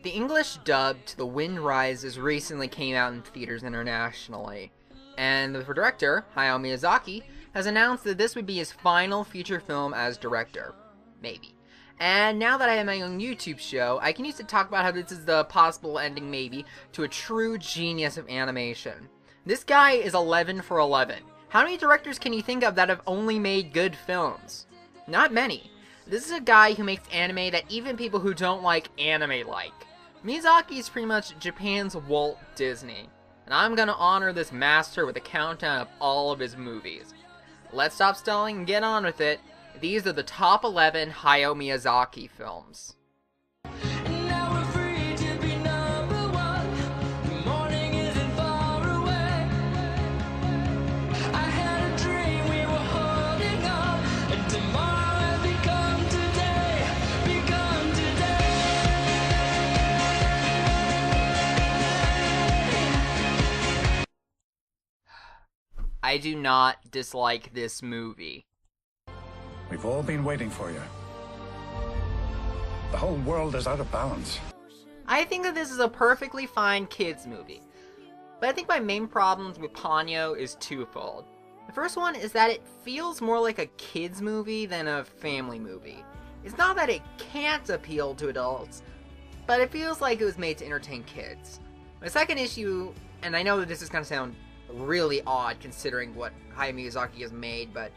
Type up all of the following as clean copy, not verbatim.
The English dub to The Wind Rises recently came out in theaters internationally, and the director, Hayao Miyazaki, has announced that this would be his final feature film as director. Maybe. And now that I have my own YouTube show, I can use it to talk about how this is the possible ending, maybe, to a true genius of animation. This guy is 11 for 11. How many directors can you think of that have only made good films? Not many. This is a guy who makes anime that even people who don't like anime like. Miyazaki is pretty much Japan's Walt Disney, and I'm gonna honor this master with a countdown of all of his movies. Let's stop stalling and get on with it. These are the top 11 Hayao Miyazaki films. I do not dislike this movie. We've all been waiting for you. The whole world is out of balance. I think that this is a perfectly fine kids movie. But I think my main problems with Ponyo is twofold. The first one is that it feels more like a kids movie than a family movie. It's not that it can't appeal to adults, but it feels like it was made to entertain kids. My second issue, and I know that this is going to sound really odd considering what Hayao Miyazaki has made, but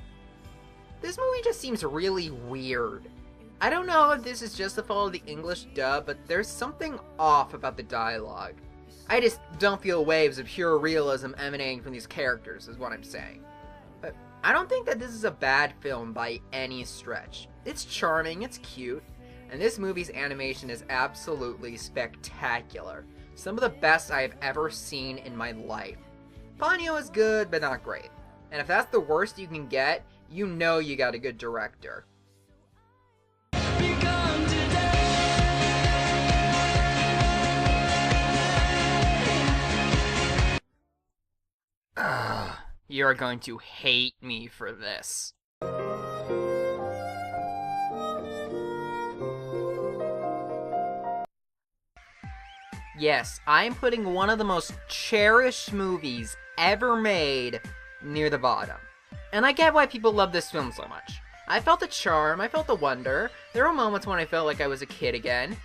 this movie just seems really weird. I don't know if this is just the fault of the English dub, but there's something off about the dialogue. I just don't feel waves of pure realism emanating from these characters, is what I'm saying. But I don't think that this is a bad film by any stretch. It's charming, it's cute, and this movie's animation is absolutely spectacular. Some of the best I have ever seen in my life. Ponyo is good, but not great. And if that's the worst you can get, you know you got a good director. You're going to hate me for this. Yes, I'm putting one of the most cherished movies ever made near the bottom. And I get why people love this film so much. I felt the charm, I felt the wonder. There were moments when I felt like I was a kid again.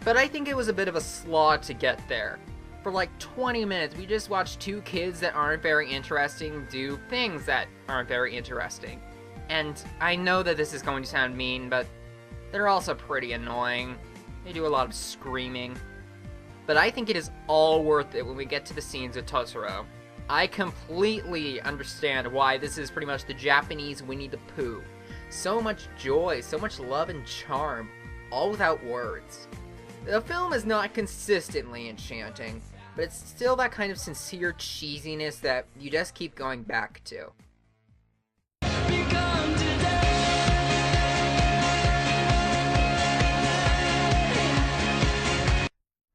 But I think it was a bit of a slog to get there. For like 20 minutes, we just watched two kids that aren't very interesting do things that aren't very interesting. And I know that this is going to sound mean, but they're also pretty annoying. They do a lot of screaming. But I think it is all worth it when we get to the scenes with Totoro. I completely understand why this is pretty much the Japanese Winnie the Pooh. So much joy, so much love and charm, all without words. The film is not consistently enchanting, but it's still that kind of sincere cheesiness that you just keep going back to.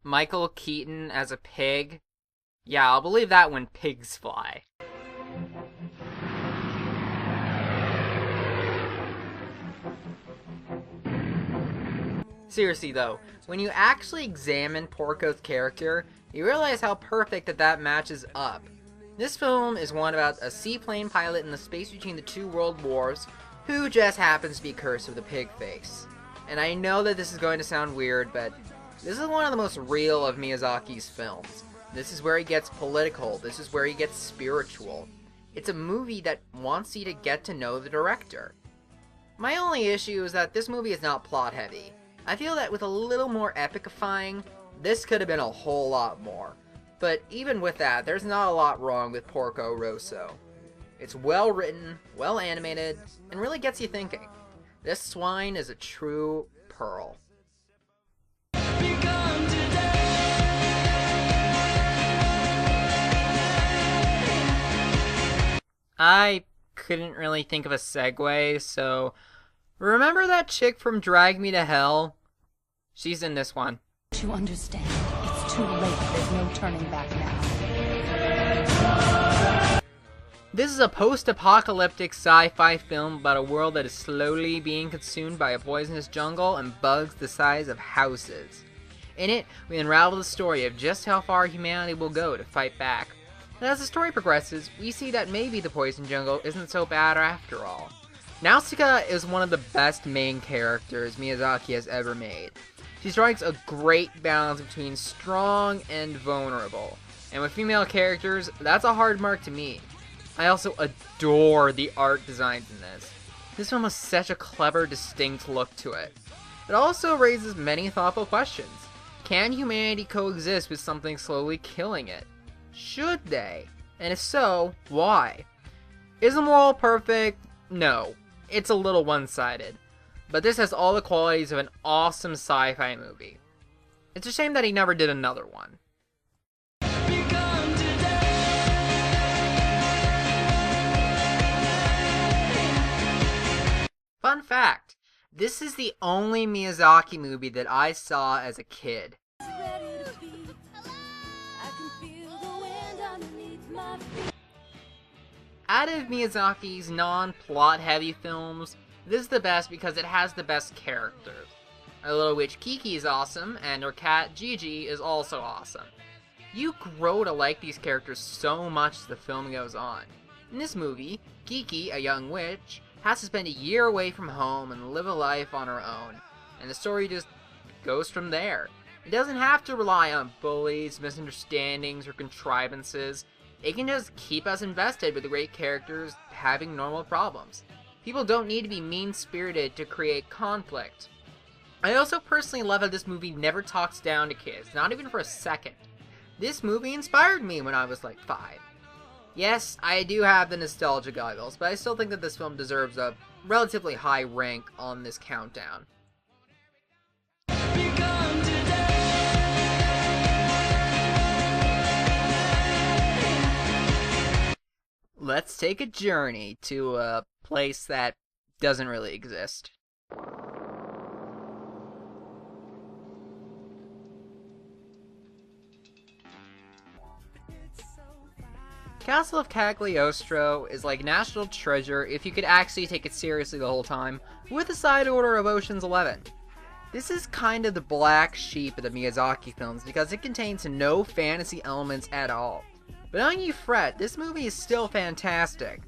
Michael Keaton as a pig? Yeah, I'll believe that when pigs fly. Seriously though, when you actually examine Porco's character, you realize how perfect that matches up. This film is one about a seaplane pilot in the space between the two world wars who just happens to be cursed with a pig face. And I know that this is going to sound weird, but this is one of the most real of Miyazaki's films. This is where he gets political, this is where he gets spiritual. It's a movie that wants you to get to know the director. My only issue is that this movie is not plot heavy. I feel that with a little more epicifying, this could have been a whole lot more. But even with that, there's not a lot wrong with Porco Rosso. It's well written, well animated, and really gets you thinking. This swine is a true pearl. I couldn't really think of a segue, so remember that chick from Drag Me to Hell? She's in this one. To understand, it's too late. There's no turning back now. This is a post-apocalyptic sci-fi film about a world that is slowly being consumed by a poisonous jungle and bugs the size of houses. In it, we unravel the story of just how far humanity will go to fight back. And as the story progresses, we see that maybe the poison jungle isn't so bad after all. Nausicaa is one of the best main characters Miyazaki has ever made. She strikes a great balance between strong and vulnerable. And with female characters, that's a hard mark to meet. I also adore the art designs in this. This film has such a clever, distinct look to it. It also raises many thoughtful questions. Can humanity coexist with something slowly killing it? Should they? And if so, why? Is the moral perfect? No. It's a little one-sided. But this has all the qualities of an awesome sci-fi movie. It's a shame that he never did another one. Fun fact, this is the only Miyazaki movie that I saw as a kid. Out of Miyazaki's non-plot heavy films, this is the best because it has the best characters. Our little witch Kiki is awesome, and her cat Gigi is also awesome. You grow to like these characters so much as the film goes on. In this movie, Kiki, a young witch, has to spend a year away from home and live a life on her own, and the story just goes from there. It doesn't have to rely on bullies, misunderstandings, or contrivances. It can just keep us invested with the great characters having normal problems. People don't need to be mean-spirited to create conflict. I also personally love how this movie never talks down to kids, not even for a second. This movie inspired me when I was like 5. Yes, I do have the nostalgia goggles, but I still think that this film deserves a relatively high rank on this countdown. Let's take a journey to a place that doesn't really exist. Castle of Cagliostro is like National Treasure if you could actually take it seriously the whole time, with a side order of Ocean's 11. This is kind of the black sheep of the Miyazaki films because it contains no fantasy elements at all. But don't you fret, this movie is still fantastic.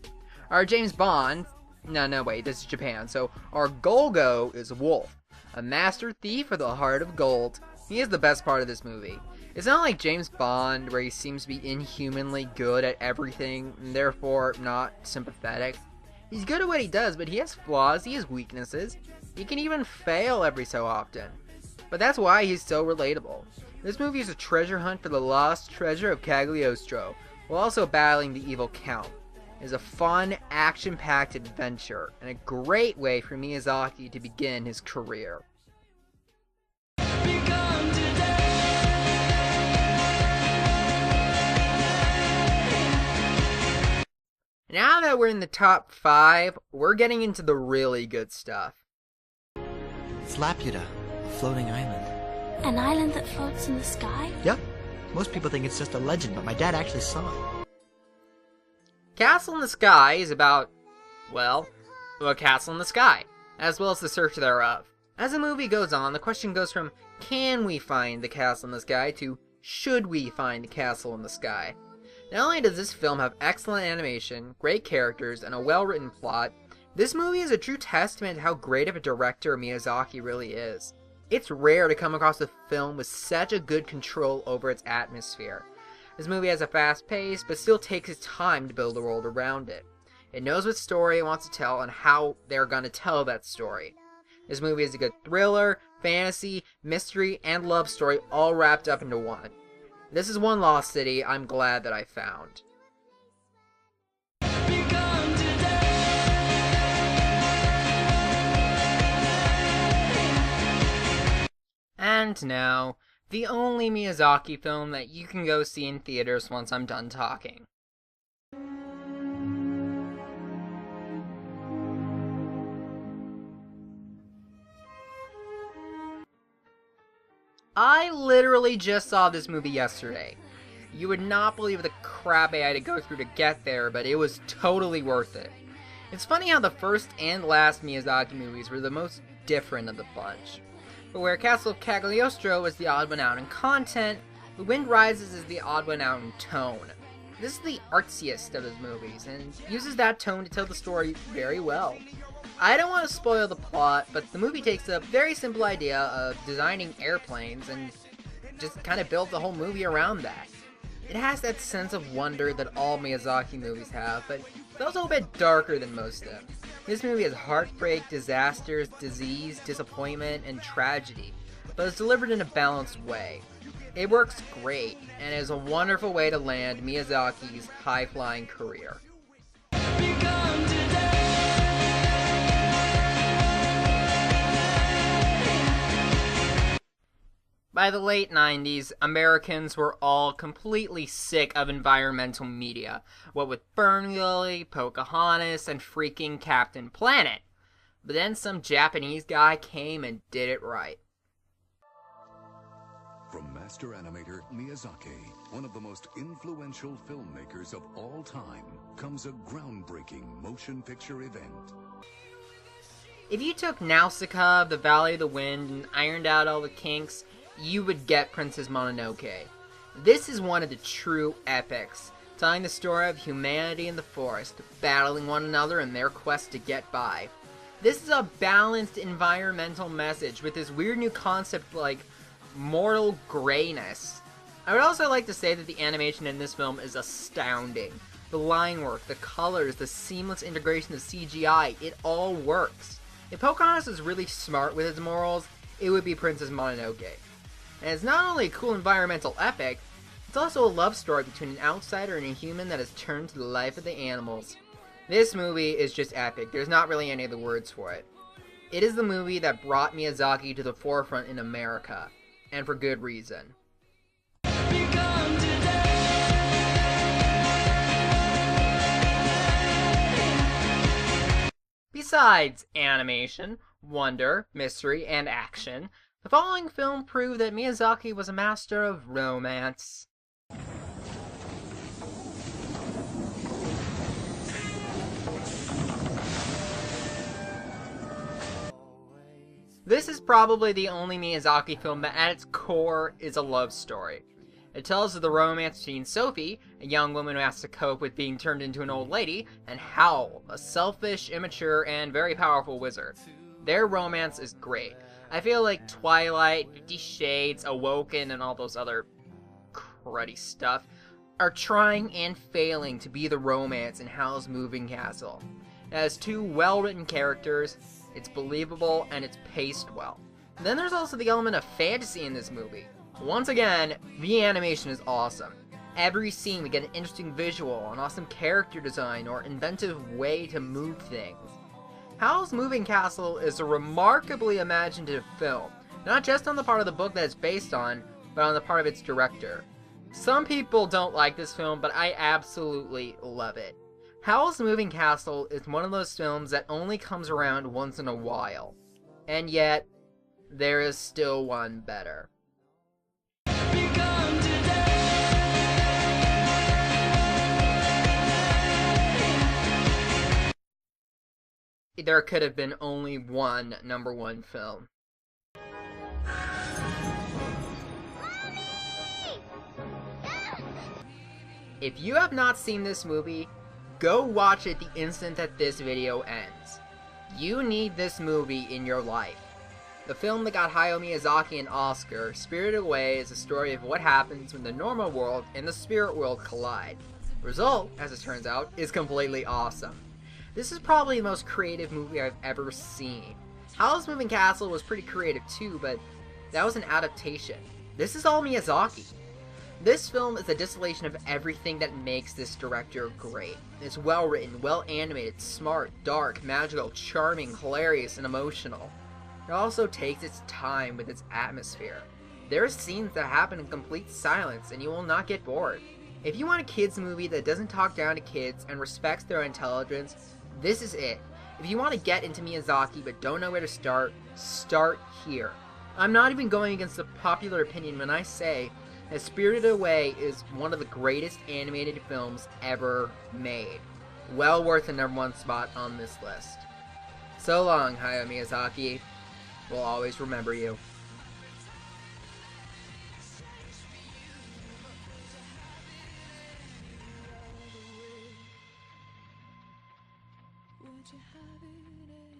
Our James Bond, no wait, this is Japan, so our Golgo is Wolf, a master thief with a heart of gold. He is the best part of this movie. It's not like James Bond, where he seems to be inhumanly good at everything, and therefore not sympathetic. He's good at what he does, but he has flaws, he has weaknesses. He can even fail every so often. But that's why he's so relatable. This movie is a treasure hunt for the lost treasure of Cagliostro, while also battling the evil Count. It is a fun, action-packed adventure, and a great way for Miyazaki to begin his career. Now that we're in the top 5, we're getting into the really good stuff. It's Laputa, a floating island. An island that floats in the sky? Yep. Most people think it's just a legend, but my dad actually saw it. Castle in the Sky is about, well, a castle in the sky, as well as the search thereof. As the movie goes on, the question goes from, can we find the castle in the sky, to, should we find the castle in the sky? Not only does this film have excellent animation, great characters, and a well-written plot, this movie is a true testament to how great of a director Miyazaki really is. It's rare to come across a film with such a good control over its atmosphere. This movie has a fast pace, but still takes its time to build a world around it. It knows what story it wants to tell and how they're going to tell that story. This movie is a good thriller, fantasy, mystery, and love story all wrapped up into one. This is one lost city I'm glad that I found. And now, the only Miyazaki film that you can go see in theaters once I'm done talking. I literally just saw this movie yesterday. You would not believe the crap I had to go through to get there, but it was totally worth it. It's funny how the first and last Miyazaki movies were the most different of the bunch. But where Castle of Cagliostro is the odd one out in content, The Wind Rises is the odd one out in tone. This is the artsiest of his movies, and uses that tone to tell the story very well. I don't want to spoil the plot, but the movie takes a very simple idea of designing airplanes and just kind of builds the whole movie around that. It has that sense of wonder that all Miyazaki movies have, but it's also a bit darker than most of them. This movie has heartbreak, disasters, disease, disappointment, and tragedy, but it's delivered in a balanced way. It works great, and is a wonderful way to land Miyazaki's high-flying career. By the late 90s, Americans were all completely sick of environmental media, what with Ferngully, Pocahontas, and freaking Captain Planet. But then some Japanese guy came and did it right. From master animator Miyazaki, one of the most influential filmmakers of all time, comes a groundbreaking motion picture event. If you took Nausicaa, The Valley of the Wind, and ironed out all the kinks, you would get Princess Mononoke. This is one of the true epics, telling the story of humanity in the forest, battling one another in their quest to get by. This is a balanced environmental message with this weird new concept like mortal grayness. I would also like to say that the animation in this film is astounding. The line work, the colors, the seamless integration of CGI, it all works. If Pocahontas is really smart with his morals, it would be Princess Mononoke. And it's not only a cool environmental epic, it's also a love story between an outsider and a human that has turned to the life of the animals. This movie is just epic. There's not really any other words for it. It is the movie that brought Miyazaki to the forefront in America, and for good reason. Besides animation, wonder, mystery, and action, the following film proved that Miyazaki was a master of romance. This is probably the only Miyazaki film that at its core is a love story. It tells of the romance between Sophie, a young woman who has to cope with being turned into an old lady, and Howl, a selfish, immature, and very powerful wizard. Their romance is great. I feel like Twilight, 50 Shades, Awoken, and all those other cruddy stuff are trying and failing to be the romance in Howl's Moving Castle. It has two well-written characters, it's believable, and it's paced well. And then there's also the element of fantasy in this movie. Once again, the animation is awesome. Every scene we get an interesting visual, an awesome character design, or inventive way to move things. Howl's Moving Castle is a remarkably imaginative film, not just on the part of the book that it's based on, but on the part of its director. Some people don't like this film, but I absolutely love it. Howl's Moving Castle is one of those films that only comes around once in a while, and yet, there is still one better. There could have been only one #1 film. If you have not seen this movie, go watch it the instant that this video ends. You need this movie in your life. The film that got Hayao Miyazaki an Oscar, Spirited Away, is a story of what happens when the normal world and the spirit world collide. The result, as it turns out, is completely awesome. This is probably the most creative movie I've ever seen. Howl's Moving Castle was pretty creative too, but that was an adaptation. This is all Miyazaki. This film is a distillation of everything that makes this director great. It's well written, well animated, smart, dark, magical, charming, hilarious, and emotional. It also takes its time with its atmosphere. There are scenes that happen in complete silence and you will not get bored. If you want a kids movie that doesn't talk down to kids and respects their intelligence, this is it. If you want to get into Miyazaki but don't know where to start here. I'm not even going against the popular opinion when I say that Spirited Away is one of the greatest animated films ever made. Well worth the #1 spot on this list. So long, Hayao Miyazaki. We'll always remember you. you have it